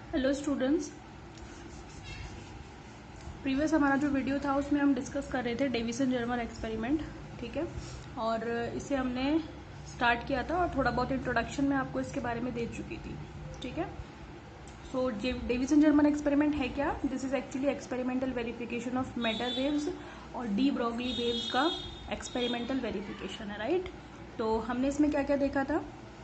Hello students, previous हमारा जो video था उसमें हम डिस्कस कर रहे थे डेविसन जर्मर एक्सपेरिमेंट। ठीक है, और इसे हमने स्टार्ट किया था और थोड़ा बहुत इंट्रोडक्शन में आपको इसके बारे में दे चुकी थी। ठीक है, सो डेविसन जर्मर एक्सपेरिमेंट है क्या? This is actually experimental verification of matter waves और डी ब्रॉगली वेव्स का एक्सपेरिमेंटल वेरिफिकेशन है, राइट। तो हमने इसमें क्या क्या देखा था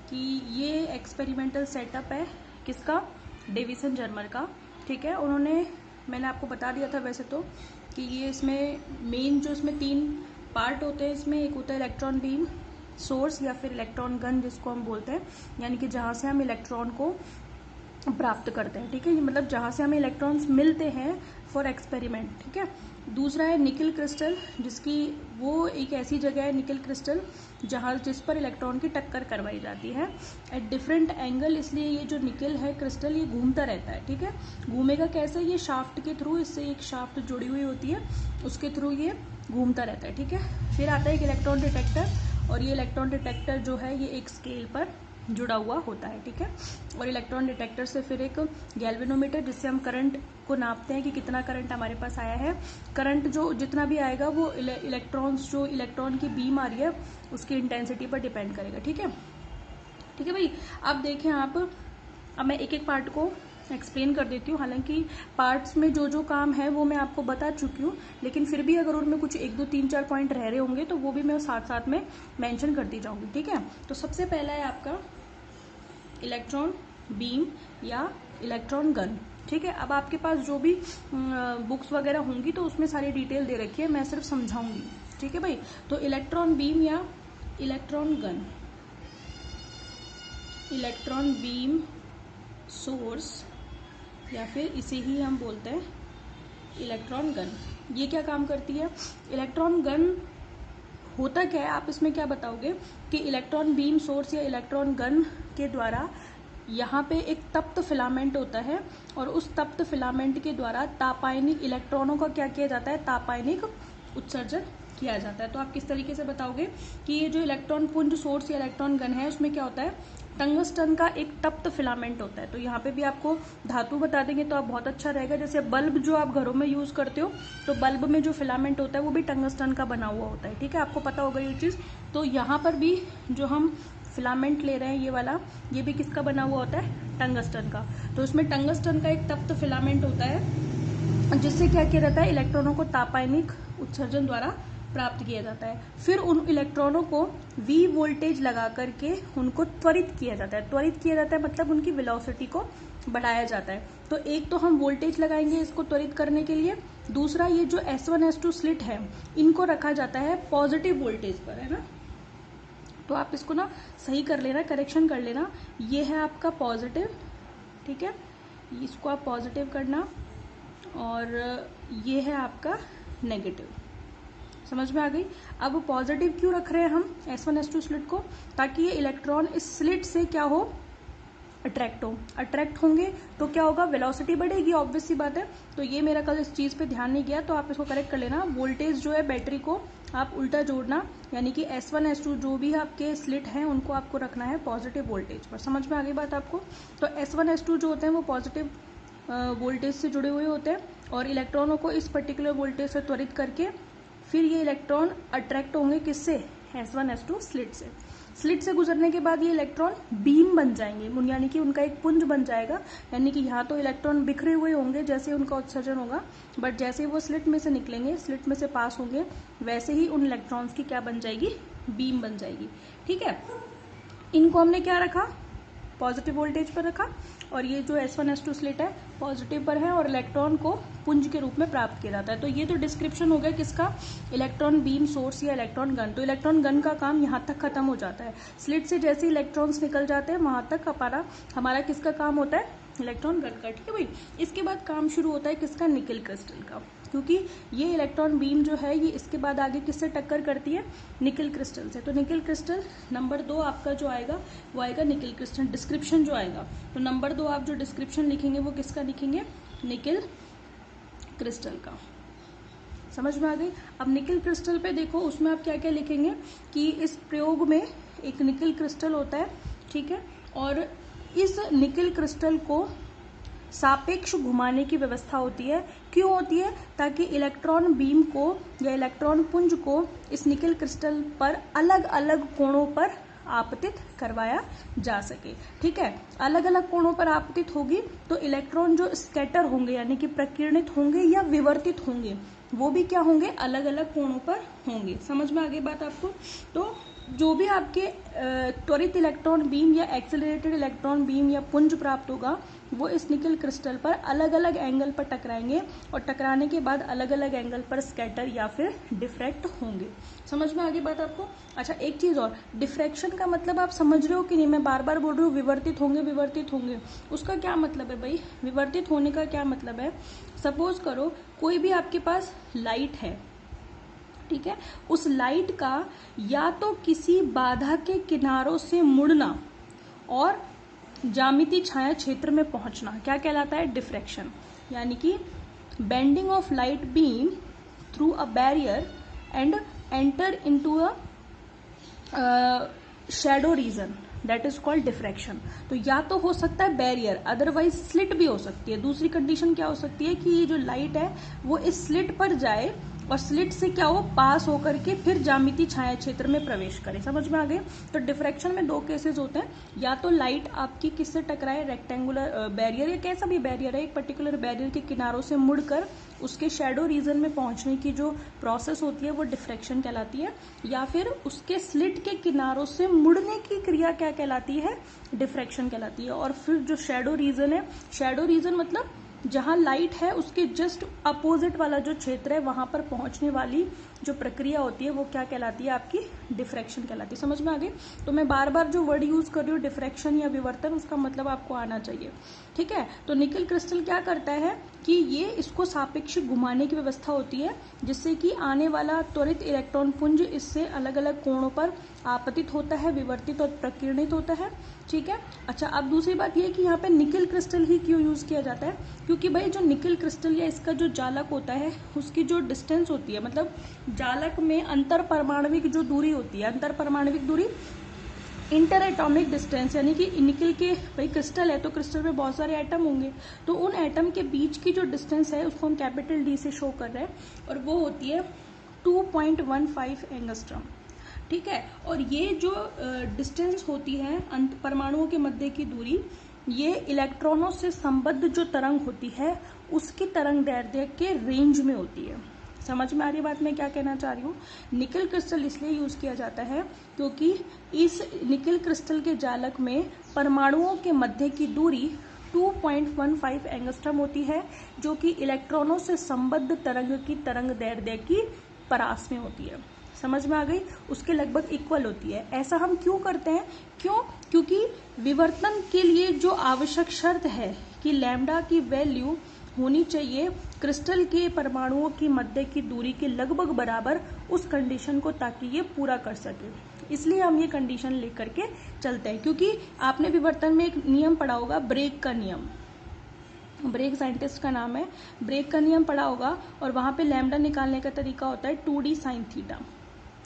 कि ये एक्सपेरिमेंटल सेटअप है किसका? डेविसन जर्मर का। ठीक है, मैंने आपको बता दिया था वैसे तो कि ये इसमें मेन जो इसमें 3 पार्ट होते हैं। इसमें एक होता है इलेक्ट्रॉन बीम सोर्स या फिर इलेक्ट्रॉन गन जिसको हम बोलते हैं, यानी कि जहाँ से हम इलेक्ट्रॉन को प्राप्त करते हैं। ठीक है, मतलब जहाँ से हमें इलेक्ट्रॉन्स मिलते हैं फॉर एक्सपेरिमेंट। ठीक है, दूसरा है निकल क्रिस्टल, जिसकी वो एक ऐसी जगह है निकल क्रिस्टल जिस पर इलेक्ट्रॉन की टक्कर करवाई जाती है एट डिफरेंट एंगल। इसलिए ये जो निकल है क्रिस्टल ये घूमता रहता है। ठीक है, घूमेगा कैसे? ये शाफ्ट के थ्रू, इससे एक शाफ्ट जुड़ी हुई होती है, उसके थ्रू ये घूमता रहता है। ठीक है, फिर आता है एक इलेक्ट्रॉन डिटेक्टर, और ये इलेक्ट्रॉन डिटेक्टर जो है ये एक स्केल पर जुड़ा हुआ होता है। ठीक है, और इलेक्ट्रॉन डिटेक्टर से फिर एक गैल्वेनोमीटर, जिससे हम करंट को नापते हैं कि कितना करंट हमारे पास आया है। करंट जो जितना भी आएगा वो इलेक्ट्रॉन की बीम आ रही है उसकी इंटेंसिटी पर डिपेंड करेगा। ठीक है, ठीक है भाई। अब देखें अब मैं एक एक पार्ट को एक्सप्लेन कर देती हूँ। हालांकि पार्ट्स में जो जो काम है वो मैं आपको बता चुकी हूँ, लेकिन फिर भी अगर उनमें कुछ 1 2 3 4 पॉइंट रह रहे होंगे तो वो भी मैं साथ साथ में मेंशन करती जाऊंगी। ठीक है, तो सबसे पहला है आपका इलेक्ट्रॉन बीम या इलेक्ट्रॉन गन। ठीक है, अब आपके पास जो भी बुक्स वगैरह होंगी तो उसमें सारी डिटेल दे रखी है, मैं सिर्फ समझाऊंगी। ठीक है भाई, तो इलेक्ट्रॉन बीम या electron gun, electron beam source या फिर इसे ही हम बोलते हैं इलेक्ट्रॉन गन, ये क्या काम करती है? इलेक्ट्रॉन गन होता क्या है, आप इसमें क्या बताओगे कि इलेक्ट्रॉन बीम सोर्स या इलेक्ट्रॉन गन के द्वारा यहाँ पे एक तप्त फिलामेंट होता है, और उस तप्त फिलामेंट के द्वारा तापायनिक इलेक्ट्रॉनों का क्या किया जाता है? तापायनिक उत्सर्जन किया जाता है। तो आप किस तरीके से बताओगे कि ये जो इलेक्ट्रॉन पुंज सोर्स या इलेक्ट्रॉन गन है उसमें क्या होता है? टंगस्टन का एक तप्त फिलामेंट होता है। तो यहाँ पे भी आपको धातु बता देंगे तो आप बहुत अच्छा रहेगा। जैसे बल्ब जो आप घरों में यूज करते हो तो बल्ब में जो फिलामेंट होता है वो भी टंगस्टन का बना हुआ होता है। ठीक है, आपको पता होगा ये चीज। तो यहाँ पर भी जो हम फिलामेंट ले रहे हैं ये वाला, ये भी किसका बना हुआ होता है? टंगस्टन का। तो इसमें टंगस्टन का एक तप्त फिलामेंट होता है जिससे क्या किया जाता है? इलेक्ट्रॉनों को तापायनिक उत्सर्जन द्वारा प्राप्त किया जाता है। फिर उन इलेक्ट्रॉनों को V वोल्टेज लगा करके उनको त्वरित किया जाता है। त्वरित किया जाता है मतलब उनकी वेलोसिटी को बढ़ाया जाता है। तो एक तो हम वोल्टेज लगाएंगे इसको त्वरित करने के लिए, दूसरा ये जो S1 S2 स्लिट है इनको रखा जाता है पॉजिटिव वोल्टेज पर, है ना। तो आप इसको ना सही कर लेना, करेक्शन कर लेना। ये है आपका पॉजिटिव, ठीक है, इसको आप पॉजिटिव करना, और ये है आपका नेगेटिव। समझ में आ गई? अब पॉजिटिव क्यों रख रहे हैं हम S1 S2 स्लिट को? ताकि ये इलेक्ट्रॉन इस स्लिट से क्या हो? अट्रैक्ट होंगे तो क्या होगा? वेलोसिटी बढ़ेगी, ऑब्वियस सी बात है। तो ये मेरा कल इस चीज पे ध्यान नहीं गया, तो आप इसको करेक्ट कर लेना। वोल्टेज जो है बैटरी को आप उल्टा जोड़ना, यानी कि S1 S2 जो भी आपके स्लिट हैं उनको आपको रखना है पॉजिटिव वोल्टेज पर। समझ में आ गई बात आपको? तो S1 S2 जो होते हैं वो पॉजिटिव वोल्टेज से जुड़े हुए होते हैं, और इलेक्ट्रॉनों को इस पर्टिकुलर वोल्टेज से त्वरित करके फिर ये इलेक्ट्रॉन अट्रैक्ट होंगे किससे? S1 S2 स्लिट से। स्लिट से गुजरने के बाद ये इलेक्ट्रॉन बीम बन जाएंगे, यानी कि उनका एक पुंज बन जाएगा। यानी कि यहाँ तो इलेक्ट्रॉन बिखरे हुए होंगे जैसे उनका उत्सर्जन होगा, बट जैसे वो स्लिट में से निकलेंगे, स्लिट में से पास होंगे, वैसे ही उन इलेक्ट्रॉन्स की क्या बन जाएगी? बीम बन जाएगी। ठीक है, इनको हमने क्या रखा? पॉजिटिव वोल्टेज पर रखा, और ये जो S1 S2 स्लिट है पॉजिटिव पर है, और इलेक्ट्रॉन को पुंज के रूप में प्राप्त किया जाता है। तो ये तो डिस्क्रिप्शन हो गया किसका? इलेक्ट्रॉन बीम सोर्स या इलेक्ट्रॉन गन। तो इलेक्ट्रॉन गन का काम यहाँ तक खत्म हो जाता है। स्लिट से जैसे इलेक्ट्रॉन्स निकल जाते हैं वहां तक हमारा किसका काम होता है? इलेक्ट्रॉन गन का। ठीक है भाई, इसके बाद काम शुरू होता है किसका? निकल क्रिस्टल का, क्योंकि ये इलेक्ट्रॉन बीम जो है ये इसके बाद आगे किससे टक्कर करती है? निकल क्रिस्टल से। तो निकल क्रिस्टल नंबर 2 आपका जो आएगा वो आएगा निकल क्रिस्टल। डिस्क्रिप्शन जो आएगा तो नंबर 2 आप जो डिस्क्रिप्शन लिखेंगे वो किसका लिखेंगे? निकल क्रिस्टल का। समझ में आ गई? अब निकल क्रिस्टल पे देखो उसमें आप क्या क्या लिखेंगे कि इस प्रयोग में एक निकल क्रिस्टल होता है, ठीक है, और इस निकल क्रिस्टल को सापेक्ष घुमाने की व्यवस्था होती है। क्यों होती है? ताकि इलेक्ट्रॉन बीम को या इलेक्ट्रॉन पुंज को इस निकल क्रिस्टल पर अलग अलग कोणों पर आपतित करवाया जा सके। ठीक है, अलग अलग कोणों पर आपतित होगी तो इलेक्ट्रॉन जो स्कैटर होंगे यानी कि प्रकीर्णित होंगे या विवर्तित होंगे, वो भी क्या होंगे? अलग अलग कोणों पर होंगे। समझ में आ गई बात आपको? तो जो भी आपके त्वरित इलेक्ट्रॉन बीम या एक्सेलरेटेड इलेक्ट्रॉन बीम या पुंज प्राप्त होगा वो इस निकल क्रिस्टल पर अलग अलग एंगल पर टकराएंगे और टकराने के बाद अलग अलग एंगल पर स्कैटर या फिर डिफ्रैक्ट होंगे। समझ में आ गई बात आपको? अच्छा, एक चीज और, डिफ्रैक्शन का मतलब आप समझ रहे हो कि नहीं? मैं बार बार बोल रही हूँ विवर्तित होंगे विवर्तित होंगे, उसका क्या मतलब है भाई? विवर्तित होने का क्या मतलब है? सपोज करो कोई भी आपके पास लाइट है, ठीक है, उस लाइट का या तो किसी बाधा के किनारों से मुड़ना और ज्यामिति छाया क्षेत्र में पहुंचना क्या कहलाता है? डिफ्रैक्शन। यानी कि bending of light beam through a barrier and enter into a shadow reason, that is called diffraction. तो या तो हो सकता है बैरियर, अदरवाइज स्लिट भी हो सकती है। दूसरी कंडीशन क्या हो सकती है कि ये जो लाइट है वो इस स्लिट पर जाए और स्लिट से क्या हो? पास होकर के फिर ज्यामिति छाया क्षेत्र में प्रवेश करे। समझ में आ गए? तो डिफ्रैक्शन में दो केसेस होते हैं, या तो लाइट आपकी किससे टकराए? रेक्टेंगुलर बैरियर या कैसा भी बैरियर है, एक पर्टिकुलर बैरियर के किनारों से मुड़कर उसके शैडो रीजन में पहुंचने की जो प्रोसेस होती है वो डिफ्रैक्शन कहलाती है, या फिर उसके स्लिट के किनारों से मुड़ने की क्रिया क्या कहलाती है? डिफ्रैक्शन कहलाती है। और फिर जो शैडो रीजन है, शैडो रीजन मतलब जहां लाइट है उसके जस्ट अपोजिट वाला जो क्षेत्र है वहां पर पहुंचने वाली जो प्रक्रिया होती है वो क्या कहलाती है? आपकी डिफ्रैक्शन कहलाती है। समझ में आ गई? तो मैं बार बार जो वर्ड यूज कर रही हूँ डिफ्रैक्शन या विवर्तन, उसका मतलब आपको आना चाहिए। ठीक है, तो निकल क्रिस्टल क्या करता है कि ये इसको सापेक्ष घुमाने की व्यवस्था होती है जिससे कि आने वाला त्वरित इलेक्ट्रॉन पुंज इससे अलग अलग कोणों पर आपतित होता है, विवर्तित और प्रकीर्णित होता है। ठीक है, अच्छा, अब दूसरी बात यह कि यहाँ पे निकल क्रिस्टल ही क्यों यूज किया जाता है? क्योंकि भाई जो निकल क्रिस्टल या इसका जो जालक होता है उसकी जो डिस्टेंस होती है, मतलब जालक में अंतर परमाणविक जो दूरी होती है, अंतर परमाणविक दूरी, इंटर एटॉमिक डिस्टेंस, यानी कि निकल के भाई क्रिस्टल है तो क्रिस्टल में बहुत सारे एटम होंगे, तो उन एटम के बीच की जो डिस्टेंस है उसको हम कैपिटल डी से शो कर रहे हैं और वो होती है 2.15 एंगस्ट्रॉम। ठीक है, और ये जो डिस्टेंस होती है परमाणुओं के मध्य की दूरी, ये इलेक्ट्रॉनों से संबद्ध जो तरंग होती है उसकी तरंग दैर्ध्य के रेंज में होती है। समझ में आ रही बात मैं क्या कहना चाह रही हूँ? निकल क्रिस्टल इसलिए यूज किया जाता है क्योंकि इस निकल क्रिस्टल के जालक में परमाणुओं के मध्य की दूरी 2.15 एंगस्ट्रॉम होती है, जो कि इलेक्ट्रॉनों से संबद्ध तरंग की तरंग दैर्ध्य की परास में होती है। समझ में आ गई? उसके लगभग इक्वल होती है। ऐसा हम क्यों करते हैं? क्योंकि विवर्तन के लिए जो आवश्यक शर्त है कि लैम्डा की वैल्यू होनी चाहिए क्रिस्टल के परमाणुओं की मध्य की दूरी के लगभग बराबर, उस कंडीशन को ताकि ये पूरा कर सके, इसलिए हम ये कंडीशन लेकर के चलते हैं। क्योंकि आपने विवर्तन में एक नियम पढ़ा होगा, ब्रेग का नियम, ब्रेग साइंटिस्ट का नाम है, ब्रेग का नियम पढ़ा होगा और वहां पे लैम्डा निकालने का तरीका होता है 2d साइन थीटा।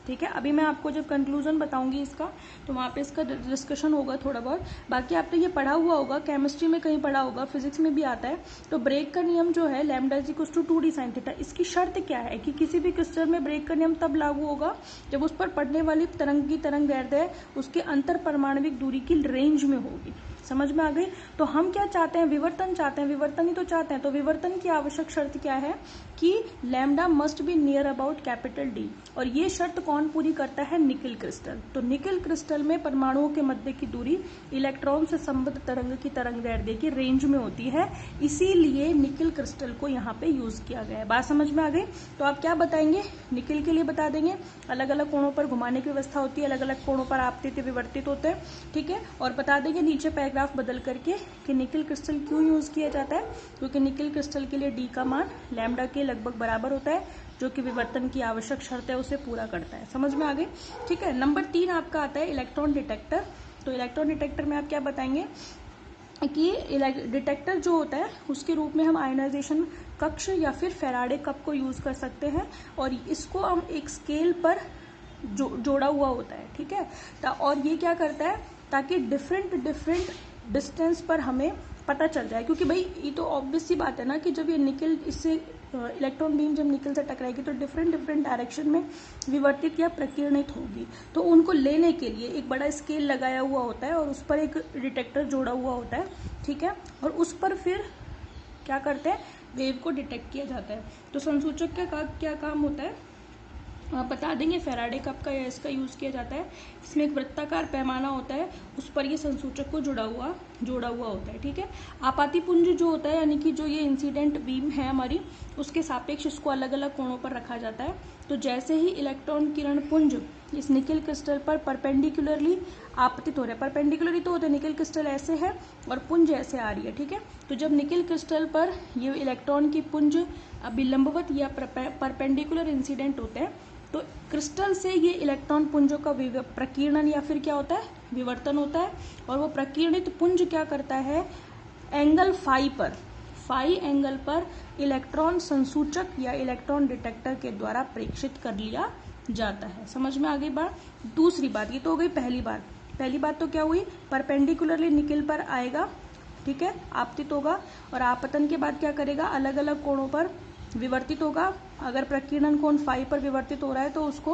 ठीक है, अभी मैं आपको जब कंक्लूजन बताऊंगी इसका तो वहां पे इसका डिस्कशन होगा थोड़ा बहुत। बाकी आपने ये पढ़ा हुआ होगा, केमिस्ट्री में कहीं पढ़ा होगा, फिजिक्स में भी आता है। तो ब्रेग का नियम जो है lambda is equal to 2d sine theta, इसकी शर्त क्या है कि किसी भी क्रिस्टल में ब्रेग का नियम तब लागू होगा जब उस पर पड़ने वाली तरंग की तरंग दैर्ध्य उसके अंतर परमाणविक दूरी की रेंज में होगी। समझ में आ गई? तो हम क्या चाहते हैं? विवर्तन चाहते हैं, विवर्तन ही तो चाहते हैं। तो विवर्तन की आवश्यक शर्त क्या है कि lambda must be near about capital D, और ये शर्त कौन पूरी करता है? Nickel crystal. तो निकल क्रिस्टल में परमाणुओं के मध्य की दूरी इलेक्ट्रॉन से संबद्ध तरंग की तरंग दैर्ध्य की रेंज में होती है, इसीलिए निकल क्रिस्टल को यहाँ पे यूज किया गया है। बात समझ में आ गई? तो आप क्या बताएंगे? निकल के लिए बता देंगे अलग अलग कोणों पर घुमाने की व्यवस्था होती है, अलग अलग कोणों पर आपतित विवर्तित होते हैं। ठीक है, और बता देंगे नीचे पैराग्राफ बदल करके कि निकल क्रिस्टल क्यों यूज किया जाता है, क्योंकि निकल क्रिस्टल के लिए डी का मान लैम्डा के लगभग बराबर होता है, जो कि विवर्तन की आवश्यक शर्त है उसे पूरा करता है। समझ में आ गई? ठीक है, नंबर 3 आपका आता है इलेक्ट्रॉन डिटेक्टर। तो इलेक्ट्रॉन डिटेक्टर में आप क्या बताएंगे कि डिटेक्टर जो होता है उसके रूप में हम आयोनाइजेशन कक्ष या फिर फैराडे कप को यूज कर सकते हैं, और इसको हम एक स्केल पर जोड़ा हुआ होता है। ठीक है, और ये क्या करता है ताकि डिफरेंट डिस्टेंस पर हमें पता चल जाए, क्योंकि भाई ये तो ऑब्वियस सी बात है ना कि जब ये निकल इससे इलेक्ट्रॉन बीम जब निकल से टकराएगी तो डिफरेंट डिफरेंट डायरेक्शन में विवर्तित या प्रकीर्णित होगी। तो उनको लेने के लिए एक बड़ा स्केल लगाया हुआ होता है और उस पर एक डिटेक्टर जोड़ा हुआ होता है, ठीक है, और उस पर फिर क्या करते हैं, वेव को डिटेक्ट किया जाता है। तो संसूचक का क्या काम होता है आप बता देंगे। फैराडे कप का या इसका यूज़ किया जाता है। इसमें एक वृत्ताकार पैमाना होता है, उस पर ये संसूचक को जोड़ा हुआ होता है, ठीक है। आपाती पुंज जो होता है, यानी कि जो ये इंसिडेंट बीम है हमारी, उसके सापेक्ष इसको अलग अलग कोणों पर रखा जाता है। तो जैसे ही इलेक्ट्रॉन किरण पुंज इस निकल क्रिस्टल पर परपेंडिकुलरली आपतित हो रहा है, परपेंडिकुलरली तो होता है, निकल क्रिस्टल ऐसे है और पुंज ऐसे आ रही है, ठीक है। तो जब निकल क्रिस्टल पर ये इलेक्ट्रॉन की पुंज विलंबवत या परपेंडिकुलर इंसिडेंट होते हैं, तो क्रिस्टल से ये इलेक्ट्रॉन पुंजों का प्रकीर्णन या फिर क्या होता है, विवर्तन होता है। और वो प्रकीर्णित पुंज क्या करता है, एंगल फाई एंगल पर इलेक्ट्रॉन संसूचक या इलेक्ट्रॉन डिटेक्टर के द्वारा प्रेक्षित कर लिया जाता है। समझ में आ गई बात। दूसरी बात, ये तो हो गई पहली बात तो क्या हुई, परपेंडिकुलरली निकल पर आएगा, ठीक है, आपतित होगा, और आपतन के बाद क्या करेगा, अलग अलग कोणों पर विवर्तित होगा। अगर प्रकीर्णन कोण फाई पर विवर्तित हो रहा है तो उसको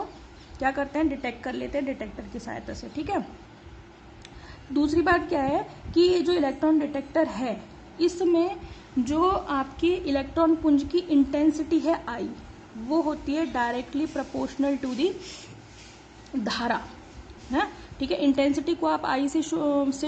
क्या करते हैं, डिटेक्ट कर लेते हैं डिटेक्टर की सहायता से, ठीक है। दूसरी बात क्या है कि ये जो इलेक्ट्रॉन डिटेक्टर है, इसमें जो आपकी इलेक्ट्रॉन पुंज की इंटेंसिटी है आई, वो होती है डायरेक्टली प्रोपोर्शनल टू दी धारा, है, ठीक है। इंटेंसिटी को आप आई से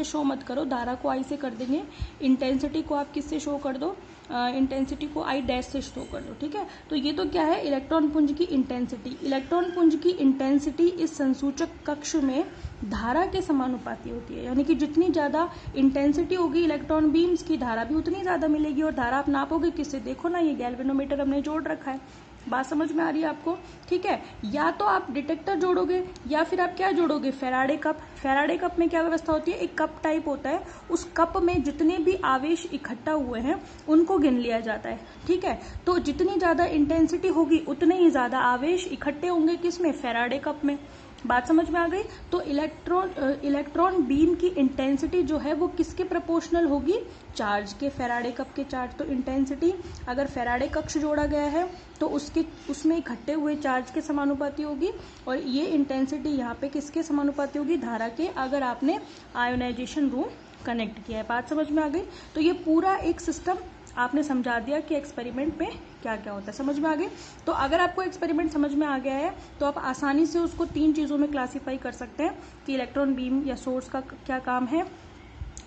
शो मत करो, धारा को आई से कर देंगे। इंटेंसिटी को आप किससे शो कर दो, इंटेंसिटी को आई डैश से शो कर दो, ठीक है। तो ये तो क्या है, इलेक्ट्रॉन पुंज की इंटेंसिटी। इलेक्ट्रॉन पुंज की इंटेंसिटी इस संसूचक कक्ष में धारा के समानुपाती होती है, यानी कि जितनी ज्यादा इंटेंसिटी होगी इलेक्ट्रॉन बीम्स की, धारा भी उतनी ज्यादा मिलेगी। और धारा आप नापोगे किससे, देखो ना, ये गैल्वेनोमीटर हमने जोड़ रखा है। बात समझ में आ रही है आपको, ठीक है। या तो आप डिटेक्टर जोड़ोगे या फिर आप क्या जोड़ोगे, फैराडे कप। फैराडे कप में क्या व्यवस्था होती है, एक कप टाइप होता है, उस कप में जितने भी आवेश इकट्ठा हुए हैं उनको गिन लिया जाता है, ठीक है। तो जितनी ज्यादा इंटेंसिटी होगी उतने ही ज्यादा आवेश इकट्ठे होंगे किसमें, फैराडे कप में। बात समझ में आ गई। तो इलेक्ट्रॉन बीम की इंटेंसिटी जो है वो किसके प्रोपोर्शनल होगी, चार्ज के, फैराडे कप के चार्ज। तो इंटेंसिटी अगर फैराडे कक्ष जोड़ा गया है तो उसमें इकट्ठे हुए चार्ज के समानुपाती होगी, और ये इंटेंसिटी यहाँ पे किसके समानुपाती होगी, धारा के, अगर आपने आयोनाइजेशन रूम कनेक्ट किया है। बात समझ में आ गई। तो ये पूरा एक सिस्टम आपने समझा दिया कि एक्सपेरिमेंट में क्या क्या होता है, समझ में आ गई। तो अगर आपको एक्सपेरिमेंट समझ में आ गया है तो आप आसानी से उसको 3 चीजों में क्लासिफाई कर सकते हैं कि इलेक्ट्रॉन बीम या सोर्स का क्या काम है,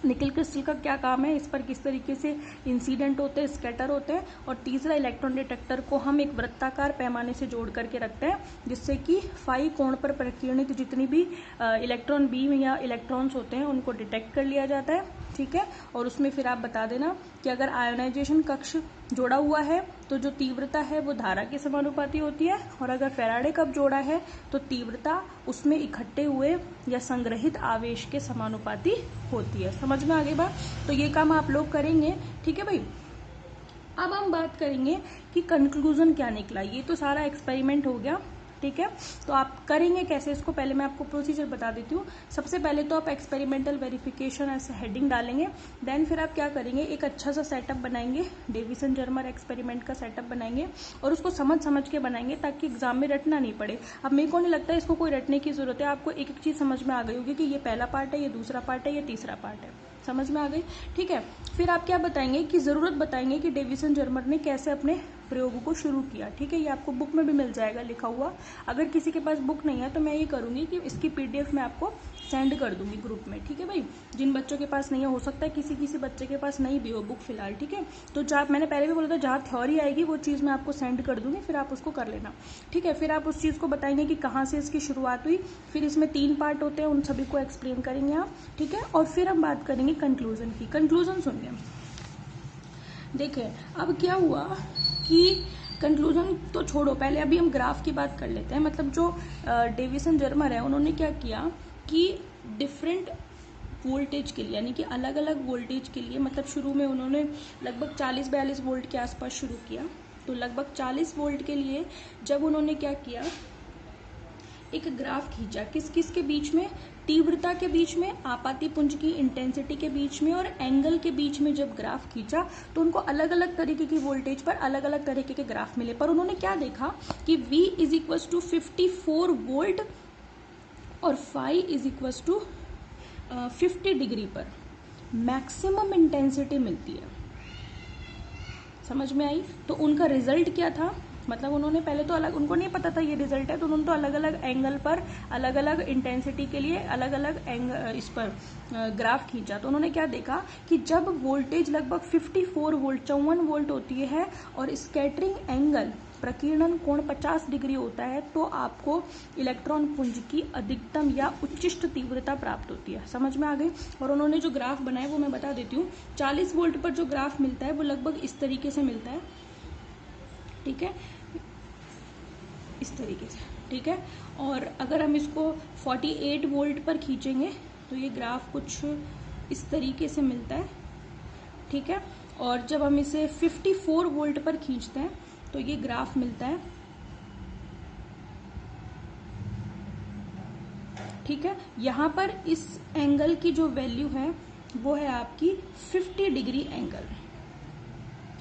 निकल क्रिस्टल का क्या काम है, इस पर किस तरीके से इंसिडेंट होते हैं, स्कैटर होते हैं, और तीसरा इलेक्ट्रॉन डिटेक्टर को हम एक वृत्ताकार पैमाने से जोड़ करके रखते हैं, जिससे कि फाई कोण पर प्रकीर्णित जितनी भी इलेक्ट्रॉन बीम या इलेक्ट्रॉन्स होते हैं उनको डिटेक्ट कर लिया जाता है, ठीक है। और उसमें फिर आप बता देना कि अगर आयोनाइजेशन कक्ष जोड़ा हुआ है तो जो तीव्रता है वो धारा के समानुपाती होती है, और अगर फैराडे कप जोड़ा है तो तीव्रता उसमें इकट्ठे हुए या संग्रहित आवेश के समानुपाती होती है। समझ में आ गई बात। तो ये काम आप लोग करेंगे, ठीक है भाई। अब हम बात करेंगे कि कंक्लूजन क्या निकला। ये तो सारा एक्सपेरिमेंट हो गया, ठीक है। तो आप करेंगे कैसे इसको, पहले मैं आपको प्रोसीजर बता देती हूँ। सबसे पहले तो आप एक्सपेरिमेंटल वेरिफिकेशन ऐसे हेडिंग डालेंगे, देन फिर आप क्या करेंगे, एक अच्छा सा सेटअप बनाएंगे, डेविसन जर्मर एक्सपेरिमेंट का सेटअप बनाएंगे, और उसको समझ समझ के बनाएंगे ताकि एग्जाम में रटना नहीं पड़े। अब मेरे को नहीं लगता है इसको कोई रटने की जरूरत है, आपको एक एक चीज समझ में आ गई होगी कि ये पहला पार्ट है, ये दूसरा पार्ट है, ये तीसरा पार्ट है, समझ में आ गई, ठीक है। फिर आप क्या बताएंगे कि जरूरत बताएंगे कि डेविसन जर्मर ने कैसे अपने प्रयोग को शुरू किया, ठीक है। ये आपको बुक में भी मिल जाएगा लिखा हुआ। अगर किसी के पास बुक नहीं है तो मैं ये करूंगी कि इसकी पीडीएफ मैं आपको सेंड कर दूंगी ग्रुप में, ठीक है भाई। जिन बच्चों के पास नहीं है, हो सकता है किसी बच्चे के पास नहीं भी हो बुक फिलहाल, ठीक है। तो जहाँ मैंने पहले भी बोला था, जहाँ थ्योरी आएगी वो चीज़ मैं आपको सेंड कर दूंगी, फिर आप उसको कर लेना, ठीक है। फिर आप उस चीज़ को बताएंगे कि कहाँ से इसकी शुरुआत हुई, फिर इसमें 3 पार्ट होते हैं, उन सभी को एक्सप्लेन करेंगे आप, ठीक है। और फिर हम बात करेंगे कंक्लूजन की। कंक्लूजन सुनिए, देखिए अब क्या हुआ कि कंक्लूजन तो छोड़ो, पहले अभी हम ग्राफ की बात कर लेते हैं। मतलब जो डेविसन जर्मर है उन्होंने क्या किया कि डिफरेंट वोल्टेज के लिए, यानी कि अलग अलग वोल्टेज के लिए, मतलब शुरू में उन्होंने लगभग 40-42 वोल्ट के आसपास शुरू किया। तो लगभग 40 वोल्ट के लिए जब उन्होंने क्या किया एक ग्राफ खींचा, किस किस के बीच में, तीव्रता के बीच में, आपाती पुंज की इंटेंसिटी के बीच में और एंगल के बीच में जब ग्राफ खींचा तो उनको अलग अलग तरीके की वोल्टेज पर अलग अलग तरीके के ग्राफ मिले। पर उन्होंने क्या देखा कि V is equal to 54 volt और phi is equal to 50 degree पर मैक्सिमम इंटेंसिटी मिलती है। समझ में आई? तो उनका रिजल्ट क्या था, मतलब उन्होंने पहले तो अलग, उनको नहीं पता था ये रिजल्ट है, तो उन्होंने तो अलग अलग एंगल पर अलग अलग इंटेंसिटी के लिए अलग अलग इस पर ग्राफ खींचा। तो उन्होंने क्या देखा कि जब वोल्टेज लगभग 54 वोल्ट 54 वोल्ट होती है और स्कैटरिंग एंगल प्रकीर्णन कोण 50 डिग्री होता है तो आपको इलेक्ट्रॉन पुंज की अधिकतम या उच्चिष्ट तीव्रता प्राप्त होती है। समझ में आ गई? और उन्होंने जो ग्राफ बनाया वो मैं बता देती हूँ। 40 वोल्ट पर जो ग्राफ मिलता है वो लगभग इस तरीके से मिलता है, ठीक है, इस तरीके से, ठीक है। और अगर हम इसको 48 वोल्ट पर खींचेंगे तो ये ग्राफ कुछ इस तरीके से मिलता है, ठीक है। और जब हम इसे 54 वोल्ट पर खींचते हैं तो ये ग्राफ मिलता है, ठीक है। यहाँ पर इस एंगल की जो वैल्यू है वो है आपकी 50 डिग्री एंगल।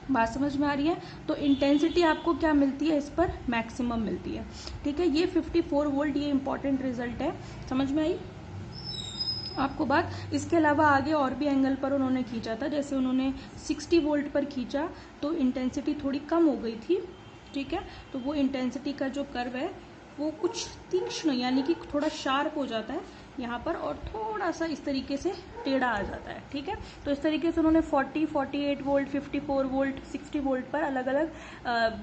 बात समझ में आ रही है? तो इंटेंसिटी आपको क्या मिलती है, इस पर मैक्सिमम मिलती है, ठीक है। ये 54 वोल्ट, ये इंपॉर्टेंट रिजल्ट है। समझ में आई आपको बात? इसके अलावा आगे और भी एंगल पर उन्होंने खींचा था, जैसे उन्होंने 60 वोल्ट पर खींचा तो इंटेंसिटी थोड़ी कम हो गई थी, ठीक है। तो वो इंटेंसिटी का जो कर्व है वो कुछ तीक्ष्ण यानी कि थोड़ा शार्प हो जाता है यहाँ पर और थोड़ा सा इस तरीके से टेढ़ा आ जाता है, ठीक है। तो इस तरीके से उन्होंने 40, 48 वोल्ट, 54 वोल्ट, 60 वोल्ट पर अलग अलग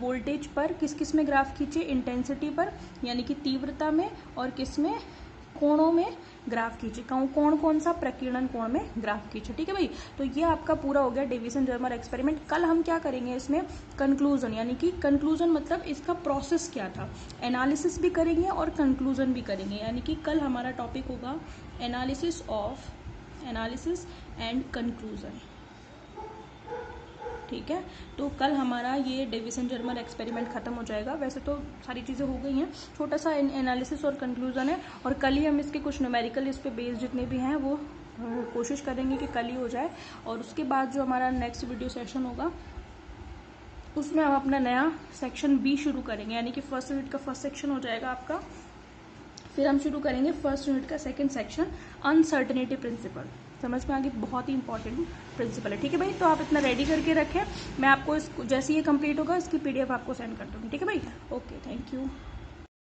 वोल्टेज पर किस किस में ग्राफ खींचे, इंटेंसिटी पर यानी कि तीव्रता में, और किस में, कोणों में ग्राफ खींचे। कौन कौन सा, प्रकीर्णन कोण में ग्राफ खींचे, ठीक है भाई। तो ये आपका पूरा हो गया डेविसन-जर्मर एक्सपेरिमेंट। कल हम क्या करेंगे इसमें, कंक्लूजन, यानी कि कंक्लूजन मतलब इसका प्रोसेस क्या था, एनालिसिस भी करेंगे और कंक्लूजन भी करेंगे। यानी कि कल हमारा टॉपिक होगा एनालिसिस एंड कंक्लूजन, ठीक है। तो कल हमारा ये डेविसन-जर्मर एक्सपेरिमेंट खत्म हो जाएगा। वैसे तो सारी चीज़ें हो गई हैं, छोटा सा एनालिसिस और कंक्लूजन है, और कल ही हम इसके कुछ न्यूमेरिकल इस पे बेस्ड जितने भी हैं वो कोशिश करेंगे कि कल ही हो जाए। और उसके बाद जो हमारा नेक्स्ट वीडियो सेशन होगा उसमें हम अपना नया सेक्शन बी शुरू करेंगे, यानी कि फर्स्ट यूनिट का फर्स्ट सेक्शन हो जाएगा आपका। फिर हम शुरू करेंगे फर्स्ट यूनिट का सेकंड सेक्शन, अनसर्टेनिटी प्रिंसिपल। समझ में आ गई? बहुत ही इंपॉर्टेंट प्रिंसिपल है, ठीक है भाई। तो आप इतना रेडी करके रखें, मैं आपको जैसे ये कंप्लीट होगा इसकी PDF आपको सेंड कर दूँगी, ठीक है भाई। Okay, thank you.